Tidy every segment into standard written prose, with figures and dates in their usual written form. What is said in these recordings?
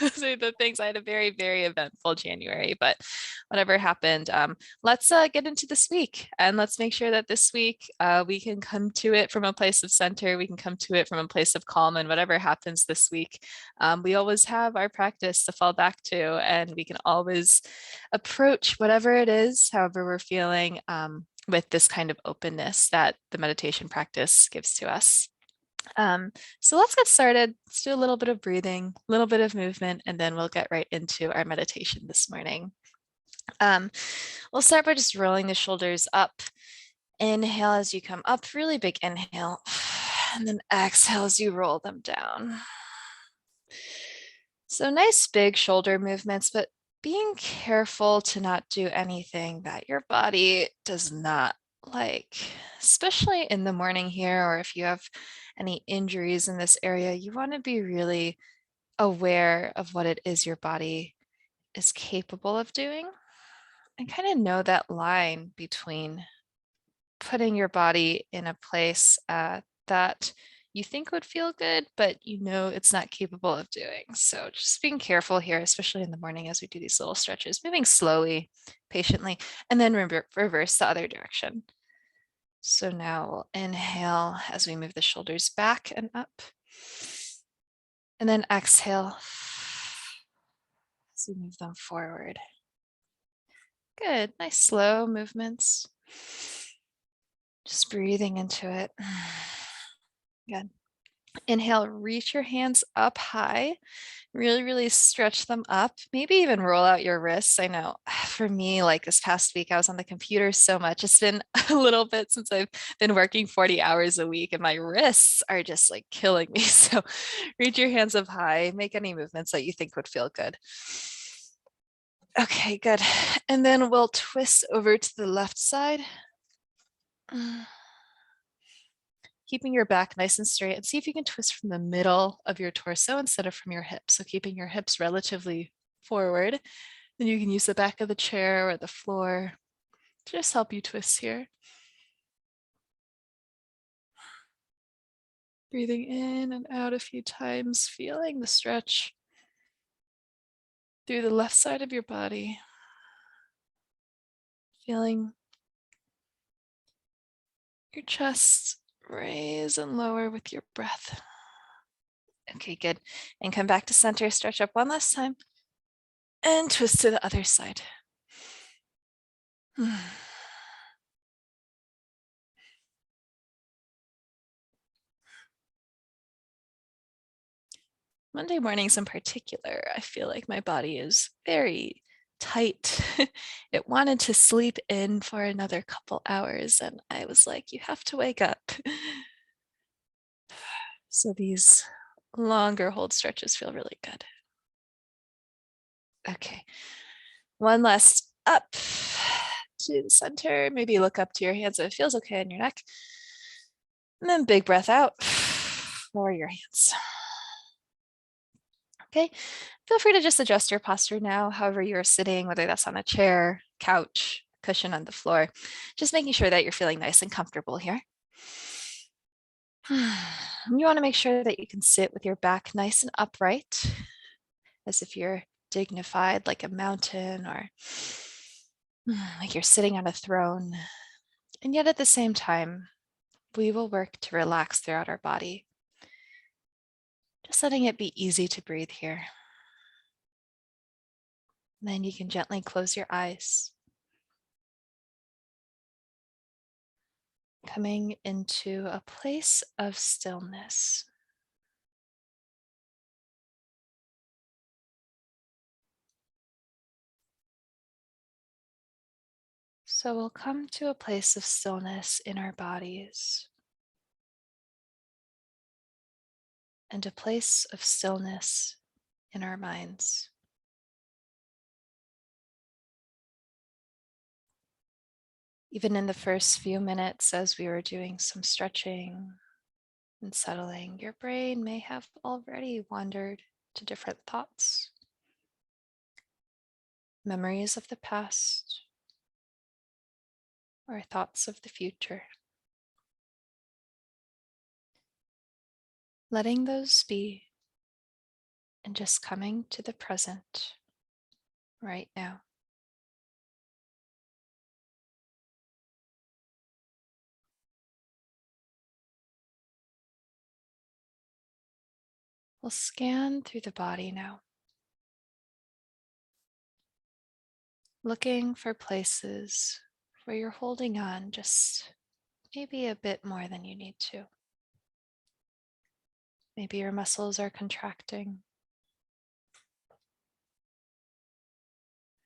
those are the things. I had a very, very eventful January, but whatever happened, let's get into this week, and let's make sure that this week we can come to it from a place of center. We can come to it from a place of calm, and whatever happens this week, we always have our practice to fall back to, and we can always approach whatever it is, however we're feeling, with this kind of openness that the meditation practice gives to us. So let's get started. Let's do a little bit of breathing, a little bit of movement, and then we'll get right into our meditation this morning. We'll start by just rolling the shoulders up. Inhale as you come up, really big inhale, and then exhale as you roll them down. So nice big shoulder movements, but being careful to not do anything that your body does not like, especially in the morning here, or if you have any injuries in this area, you want to be really aware of what it is your body is capable of doing, and kind of know that line between putting your body in a place that you think would feel good, but you know it's not capable of doing. So just being careful here, especially in the morning as we do these little stretches, moving slowly, patiently, and then reverse the other direction. So now we'll inhale as we move the shoulders back and up, and then exhale as we move them forward. Good, nice slow movements. Just breathing into it. Good. Inhale, reach your hands up high. Really, really stretch them up. Maybe even roll out your wrists. I know for me, like this past week, I was on the computer so much. It's been a little bit since I've been working 40 hours a week, and my wrists are just like killing me. So reach your hands up high. Make any movements that you think would feel good. Okay, good. And then we'll twist over to the left side. Keeping your back nice and straight, and see if you can twist from the middle of your torso instead of from your hips. So keeping your hips relatively forward. Then you can use the back of the chair or the floor to just help you twist here. Breathing in and out a few times, feeling the stretch through the left side of your body. Feeling your chest raise and lower with your breath. Okay, good. And come back to center, stretch up one last time, and twist to the other side. Monday mornings in particular, I feel like my body is very tight. It wanted to sleep in for another couple hours, and I was like, you have to wake up. So these longer hold stretches feel really good. Okay, one last up to the center. Maybe look up to your hands if it feels okay on your neck. And then big breath out, lower your hands. Okay, feel free to just adjust your posture now, however you're sitting, whether that's on a chair, couch, cushion on the floor, just making sure that you're feeling nice and comfortable here. You want to make sure that you can sit with your back nice and upright, as if you're dignified like a mountain, or like you're sitting on a throne. And yet at the same time, we will work to relax throughout our body. Just letting it be easy to breathe here. Then you can gently close your eyes. Coming into a place of stillness. So we'll come to a place of stillness in our bodies, and a place of stillness in our minds. Even in the first few minutes, as we were doing some stretching and settling, your brain may have already wandered to different thoughts, memories of the past, or thoughts of the future. Letting those be, and just coming to the present right now. We'll scan through the body now, looking for places where you're holding on just maybe a bit more than you need to. Maybe your muscles are contracting.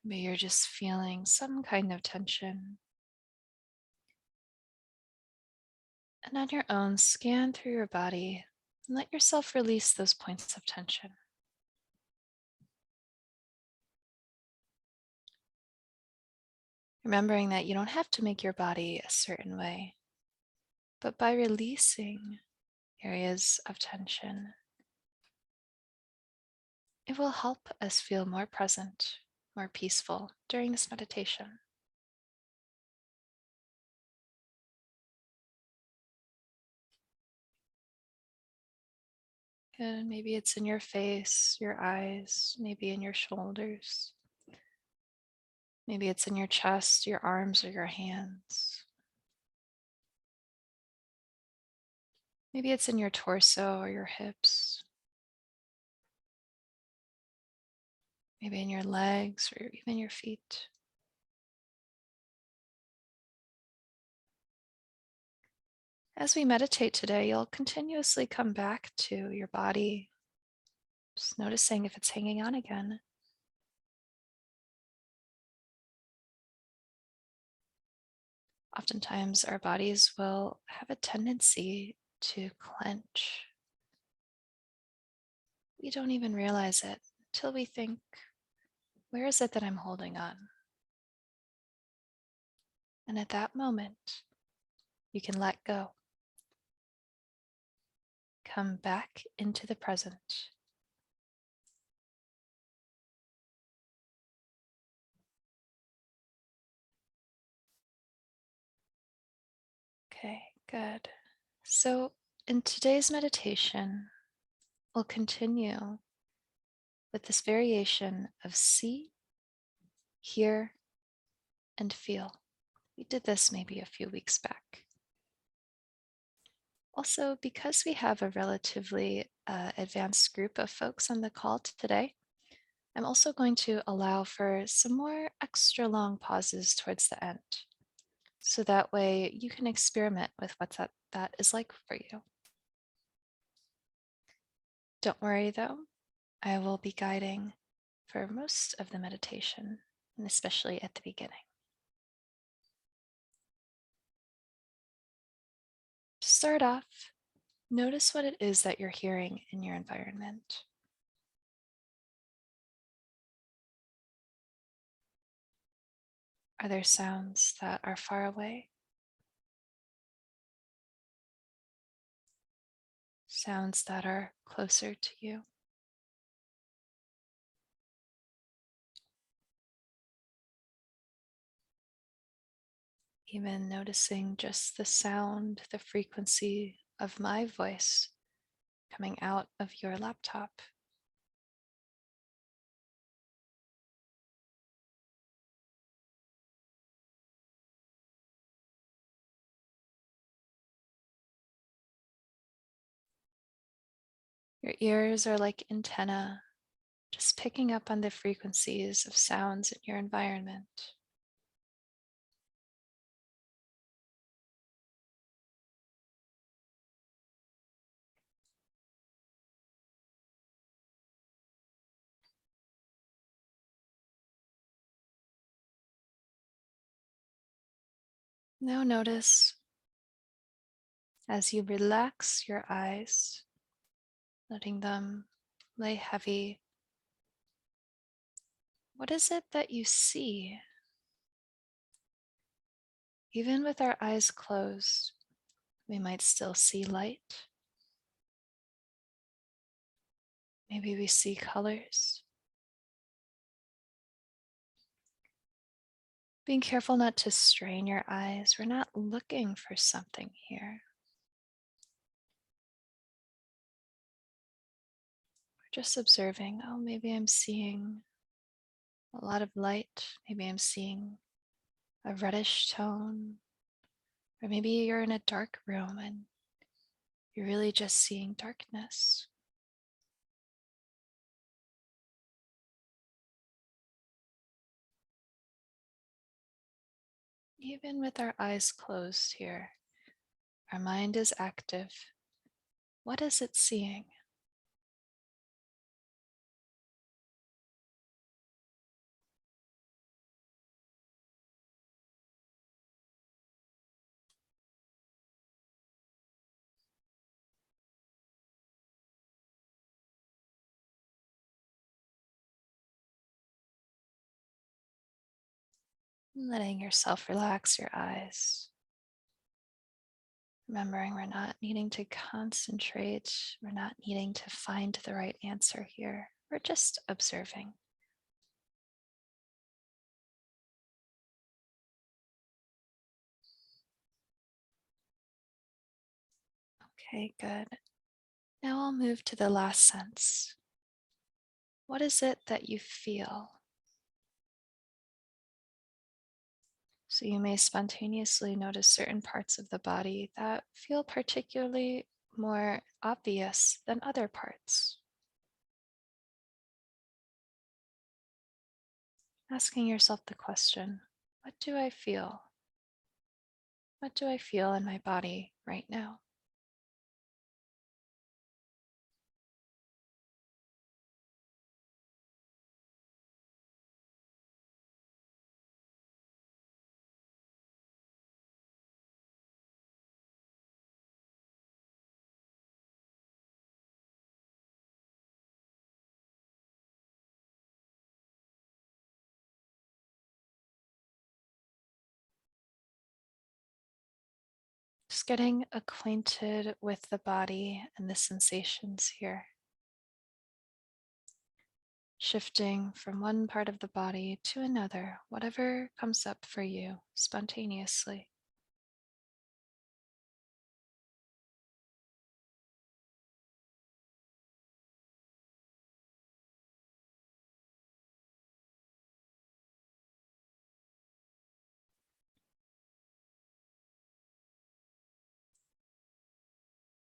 Maybe you're just feeling some kind of tension. And on your own, scan through your body and let yourself release those points of tension. Remembering that you don't have to make your body a certain way, but by releasing areas of tension, it will help us feel more present, more peaceful during this meditation. And maybe it's in your face, your eyes, maybe in your shoulders. Maybe it's in your chest, your arms, or your hands. Maybe it's in your torso or your hips. Maybe in your legs or even your feet. As we meditate today, you'll continuously come back to your body, just noticing if it's hanging on again. Oftentimes, our bodies will have a tendency to clench. We don't even realize it until we think, where is it that I'm holding on? And at that moment, you can let go. Come back into the present. Okay, good. So in today's meditation, we'll continue with this variation of see, hear, and feel. We did this maybe a few weeks back. Also, because we have a relatively advanced group of folks on the call today, I'm also going to allow for some more extra long pauses towards the end. So that way you can experiment with what that is like for you. Don't worry though, I will be guiding for most of the meditation, and especially at the beginning. To start off, notice what it is that you're hearing in your environment. Are there sounds that are far away? Sounds that are closer to you? Even noticing just the sound, the frequency of my voice coming out of your laptop. Your ears are like antennae, just picking up on the frequencies of sounds in your environment. Now notice as you relax your eyes, letting them lay heavy. What is it that you see? Even with our eyes closed, we might still see light. Maybe we see colors. Being careful not to strain your eyes. We're not looking for something here. We're Just observing, oh, maybe I'm seeing a lot of light. Maybe I'm seeing a reddish tone. Or maybe you're in a dark room and you're really just seeing darkness. Even with our eyes closed here, our mind is active. What is it seeing? Letting yourself relax your eyes. Remembering we're not needing to concentrate, we're not needing to find the right answer here. We're just observing. Okay, good. Now I'll move to the last sense. What is it that you feel? So you may spontaneously notice certain parts of the body that feel particularly more obvious than other parts. Asking yourself the question, what do I feel? What do I feel in my body right now? Just getting acquainted with the body and the sensations here. Shifting from one part of the body to another, whatever comes up for you spontaneously.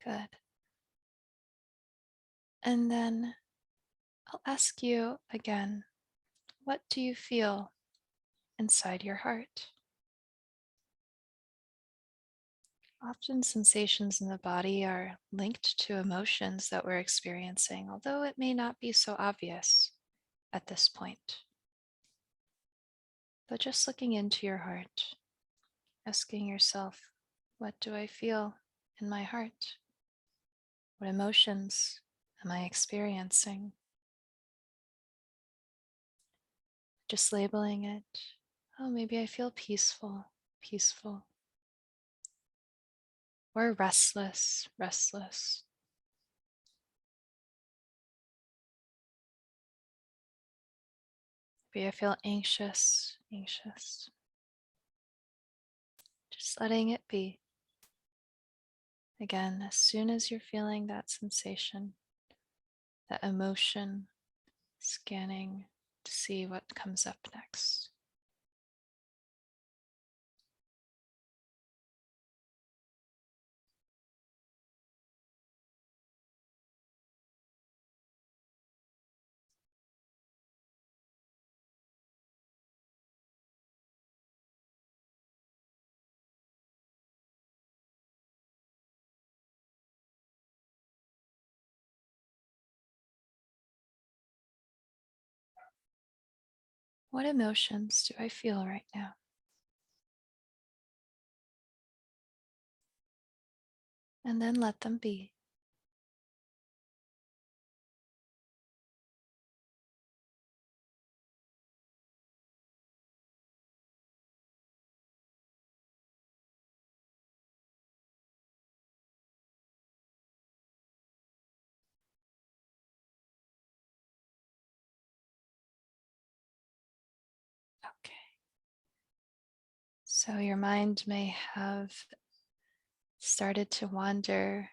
Good. And then I'll ask you again, what do you feel inside your heart? Often sensations in the body are linked to emotions that we're experiencing, although it may not be so obvious at this point. But just looking into your heart, asking yourself, what do I feel in my heart? What emotions am I experiencing? Just labeling it. Oh, maybe I feel peaceful, peaceful. Or restless, restless. Maybe I feel anxious, anxious. Just letting it be. Again, as soon as you're feeling that sensation, that emotion, scanning to see what comes up next. What emotions do I feel right now? And then let them be. Okay. So your mind may have started to wander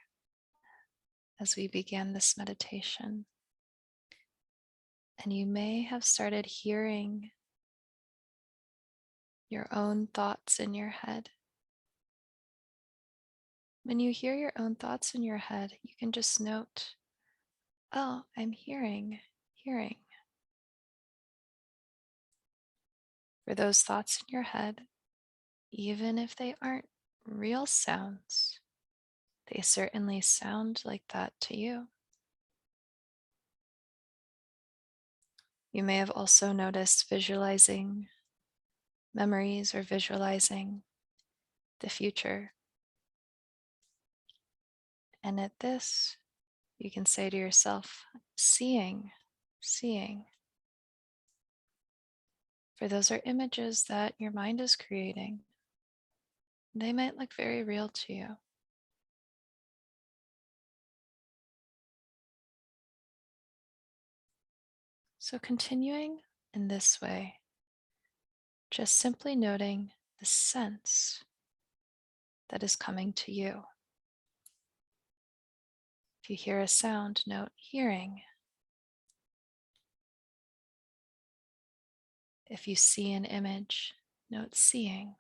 as we began this meditation. And you may have started hearing your own thoughts in your head. When you hear your own thoughts in your head, you can just note, oh, I'm hearing. For those thoughts in your head, even if they aren't real sounds, they certainly sound like that to you. You may have also noticed visualizing memories or visualizing the future. And at this, you can say to yourself, seeing. For those are images that your mind is creating. They might look very real to you. So continuing in this way, just simply noting the sense that is coming to you. If you hear a sound, note hearing. If you see an image, note seeing.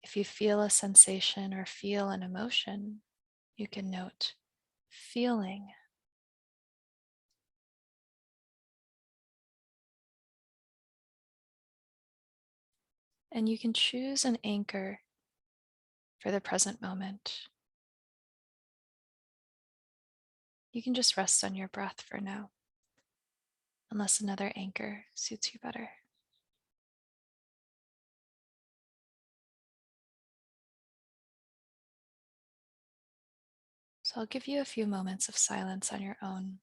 If you feel a sensation or feel an emotion, you can note feeling. And you can choose an anchor for the present moment. You can just rest on your breath for now, unless another anchor suits you better. So I'll give you a few moments of silence on your own,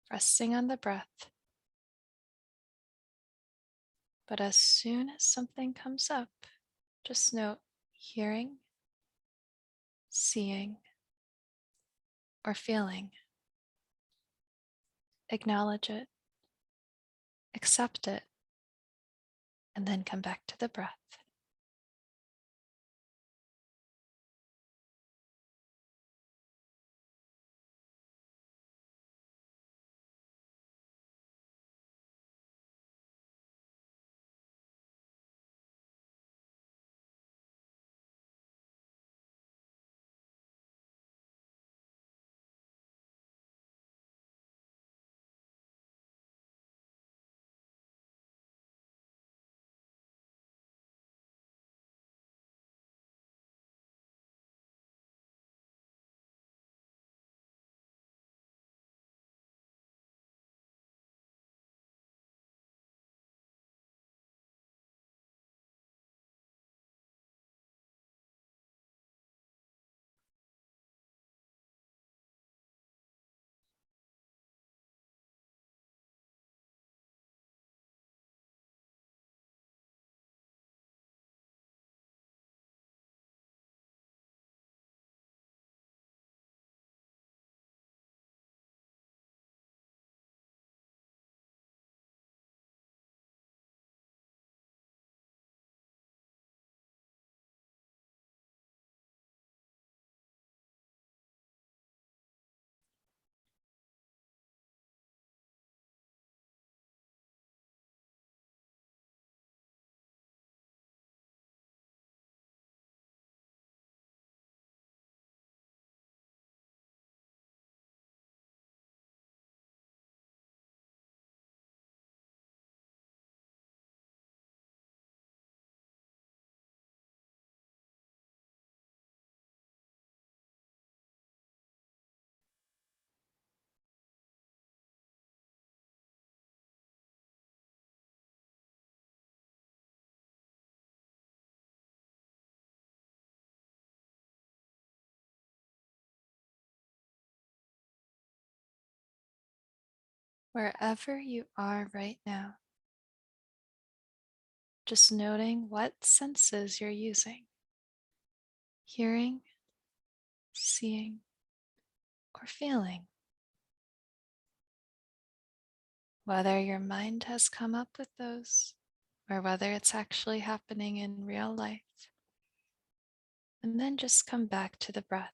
resting on the breath. But as soon as something comes up, just note hearing, seeing, or feeling. Acknowledge it, accept it, and then come back to the breath. Wherever you are right now, just noting what senses you're using, hearing, seeing, or feeling. Whether your mind has come up with those or whether it's actually happening in real life. And then just come back to the breath.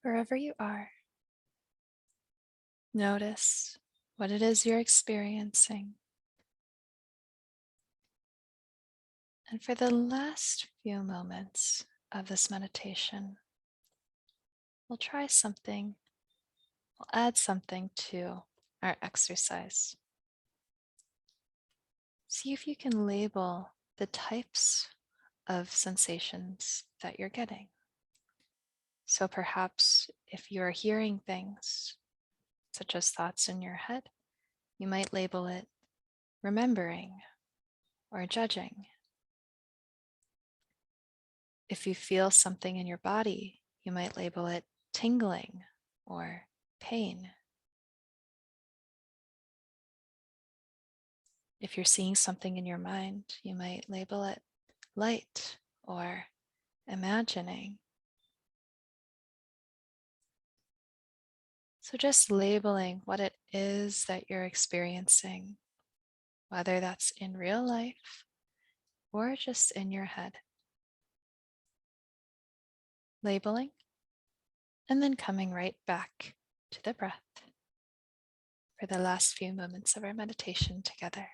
Wherever you are, notice what it is you're experiencing. And for the last few moments of this meditation, we'll try something, we'll add something to our exercise. See if you can label the types of sensations that you're getting. So perhaps if you're hearing things, such as thoughts in your head, you might label it remembering or judging. If you feel something in your body, you might label it tingling or pain. If you're seeing something in your mind, you might label it light or imagining. So just labeling what it is that you're experiencing, whether that's in real life or just in your head. Labeling and then coming right back to the breath for the last few moments of our meditation together.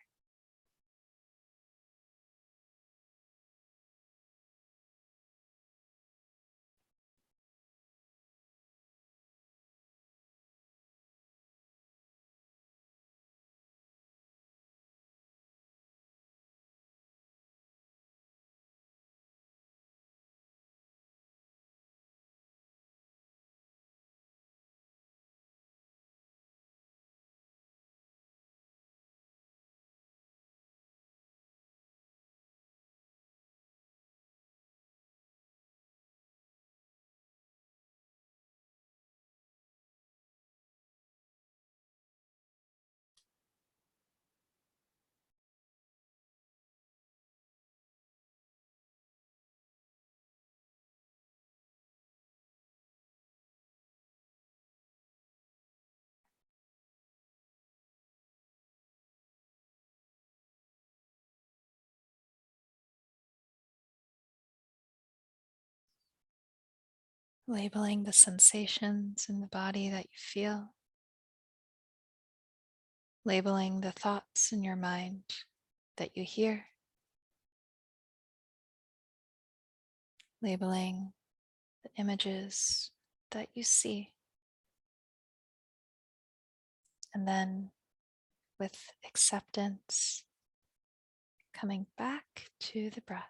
Labeling the sensations in the body that you feel, labeling the thoughts in your mind that you hear, labeling the images that you see, and then with acceptance, coming back to the breath.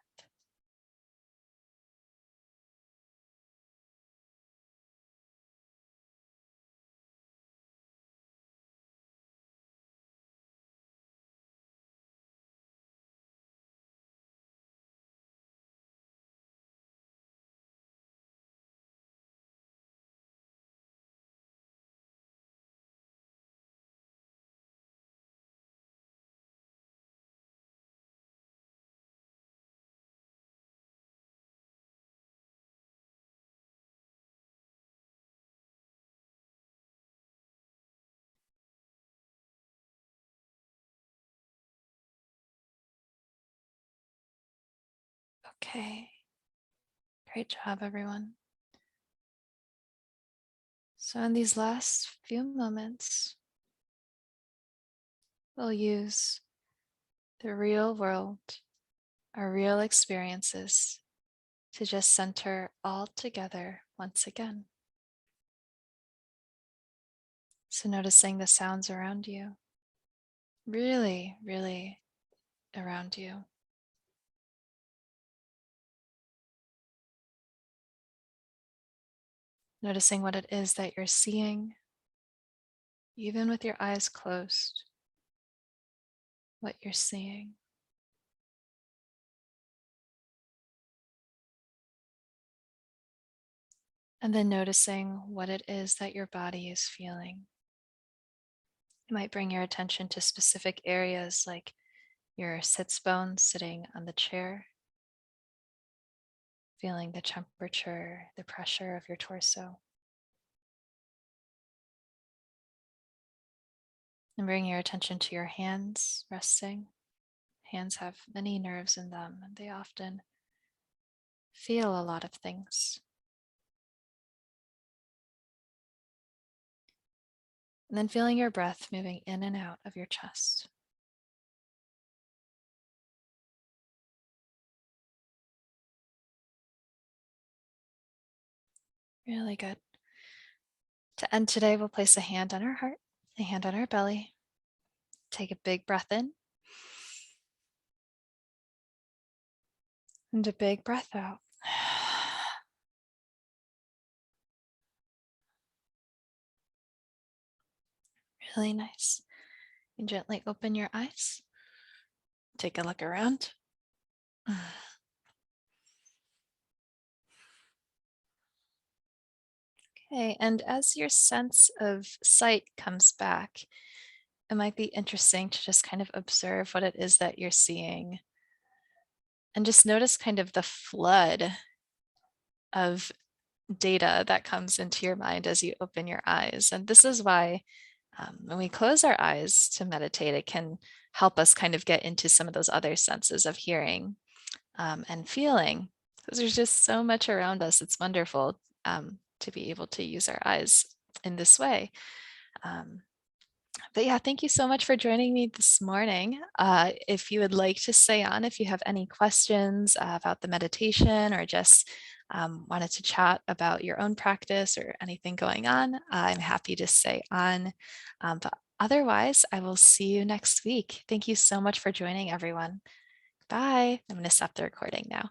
Okay, great job, everyone. So, in these last few moments, we'll use the real world, our real experiences, to just center all together once again. So, noticing the sounds around you, really, really around you. Noticing what it is that you're seeing, even with your eyes closed, what you're seeing. And then noticing what it is that your body is feeling. You might bring your attention to specific areas like your sits bones sitting on the chair, feeling the temperature, the pressure of your torso. And bring your attention to your hands resting. Hands have many nerves in them, and they often feel a lot of things. And then feeling your breath moving in and out of your chest. Really good. To end today, we'll place a hand on our heart, a hand on our belly. Take a big breath in and a big breath out. Really nice. And gently open your eyes. Take a look around. Okay, and as your sense of sight comes back, it might be interesting to just kind of observe what it is that you're seeing and just notice kind of the flood of data that comes into your mind as you open your eyes. And this is why when we close our eyes to meditate, it can help us kind of get into some of those other senses of hearing and feeling, because there's just so much around us. It's wonderful to be able to use our eyes in this way. Um, but yeah, thank you so much for joining me this morning. If you would like to stay on, if you have any questions about the meditation or just wanted to chat about your own practice or anything going on, I'm happy to stay on. But otherwise, I will see you next week. Thank you so much for joining, everyone. Bye. I'm going to stop the recording now.